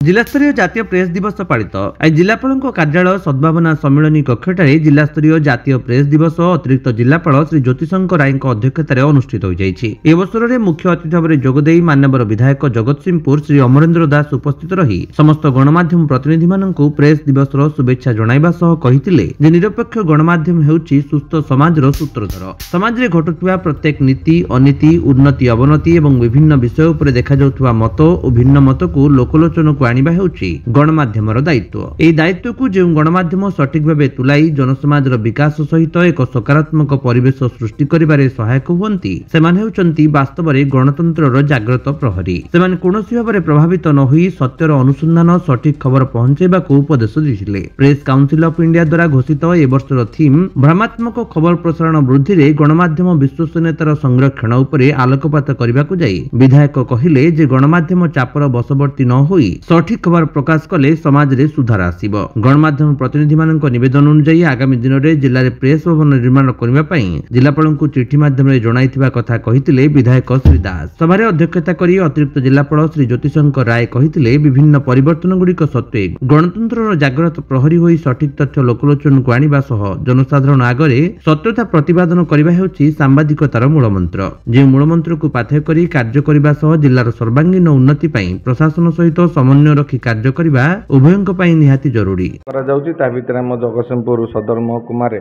जिलास्तरीय जातीय प्रेस दिवस पालित आज जिलापाल कार्यालय सद्भावना सम्मिलनी कक्षठारे जिलास्तरीय जातीय प्रेस दिवस अतिरिक्त जिलापाल श्री ज्योतिशंकर राय अध्यक्षतार अनुष्ठित होती। अवसर में मुख्य अतिथि भाव जोगदे मान्यवर विधायक जगतसिंहपुर श्री अमरेन्द्र दास उपस्थित रही समस्त गणमाध्यम प्रतिनिधि मानक प्रेस दिवस शुभेच्छा जणाइबा सह कहिथिले जे निरपेक्ष गणमाध्यम हेउची सुस्थ समाजर सूत्रधर। समाज में घटुवा प्रत्येक नीति अनीति उन्नति अवनति एवं विभिन्न विषय उपर देखा जाउथुवा मत और भिन्न मत को लोकलोचन को आनिबा हेउची गणमाध्यमर दायित्व। एई दायित्व को जे गणमाध्यम सठिक भावे तुलाई जनसमाजर विकास सहित एक सकारात्मक परिवेश सृष्टि करिबारे सहायक हुअंती सेमाने हेउचंती वास्तव में गणतंत्रर जाग्रत प्रहरी। सेमाने कोनोसी भाबरे प्रभावित न होई सत्यर अनुसंधान सठिक खबर पहुंचाइबाकू उपदेश दिथिले। प्रेस काउंसिल ऑफ इंडिया द्वारा घोषित ए वर्षर थीम भ्रमात्मक खबर प्रसारण वृद्धि रे गणमाध्यम विश्वसनीयतार संरक्षण उपरे आलोकपात करबाकू जाई विधायक कहिले जे गणमाध्यम चापर बशवर्ती न होई सठिक खबर प्रकाश कले समाज रे सुधार आसीबो। गणमाध्यम प्रतिनिधि मानक निवेदन अनुसार आगामी दिन में जिले में प्रेस भवन निर्माण करने जिलापाल को चिठी माध्यम जणाइथिबा कथा कहिथिले विधायक श्री दास। सभारे अध्यक्षता करी अतिरिक्त जिलापाल श्री ज्योतिशंकर राय कहिथिले विभिन्न परिवर्तन गुड़िक सत्वे गणतंत्र जाग्रत प्रहरी होई सठिक तथ्य लोकलोचन को आनिबा सह जनसाधारण आगरे सत्यता प्रतिपादन करबा हेउची सांबादिकतार मूलमंत्र। जे मूलमंत्र को पाथेय करी कार्य करबा सह जिल्लार सर्वांगीन उन्नति पई प्रशासन सहित समन्वय रखी कार्य करबा उभयंक पई निहाती जरूरी करा जाउची। ता भितर हम जगतसिंहपुर सदर महकुमा रे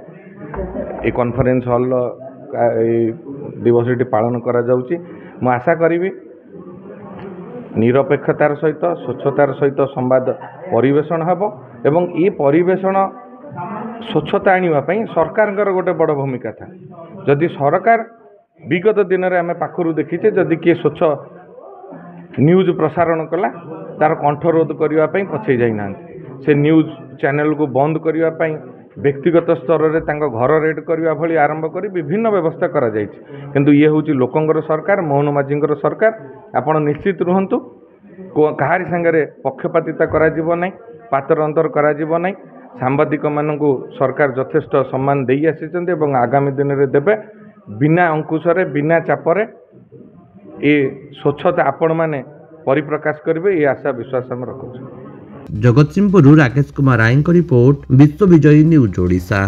ए कॉन्फ्रेंस हॉल दिवसटी पालन करा जाउची। मु आशा करिवि निरपेक्षतार सहित स्वच्छतार सहित संवाद परिवेषण हबो एवं ए परिवेषण स्वच्छता आनिबा पई सरकारकर गोटे बड़ भूमिका था। जदि सरकार विगत दिन रे हमें पाखरु देखिचे जदि किए स्वच्छ न्यूज प्रसारण कला तार कंठरोध करने पछे जाइना से न्यूज चैनल को बंद करने व्यक्तिगत स्तर में घर रेड करने भली आरंभ कर विभिन्न व्यवस्था करा जाइछि। किंतु ये हूँ लोकंगर सरकार मोहन माझींकर सरकार। आपण निश्चित रुहंतु कहारी संगे पक्षपातिता करा जीवो नहीं पातर अंतर करा जीवो नहीं। सांबादिक मानकु सरकार यथेष्ट सम्मान देई आसिछन्ते एवं आगामी दिन में देबे बिना अंकुशरे बिना चापरे ए स्वच्छता आपण माने परिप्रकाश करेंगे ये आशा विश्वास हम रखुଛୁ। जगतसिंहपुर राकेश कुमार राय रिपोर्ट विश्व विजयी न्यूज ओडिशा।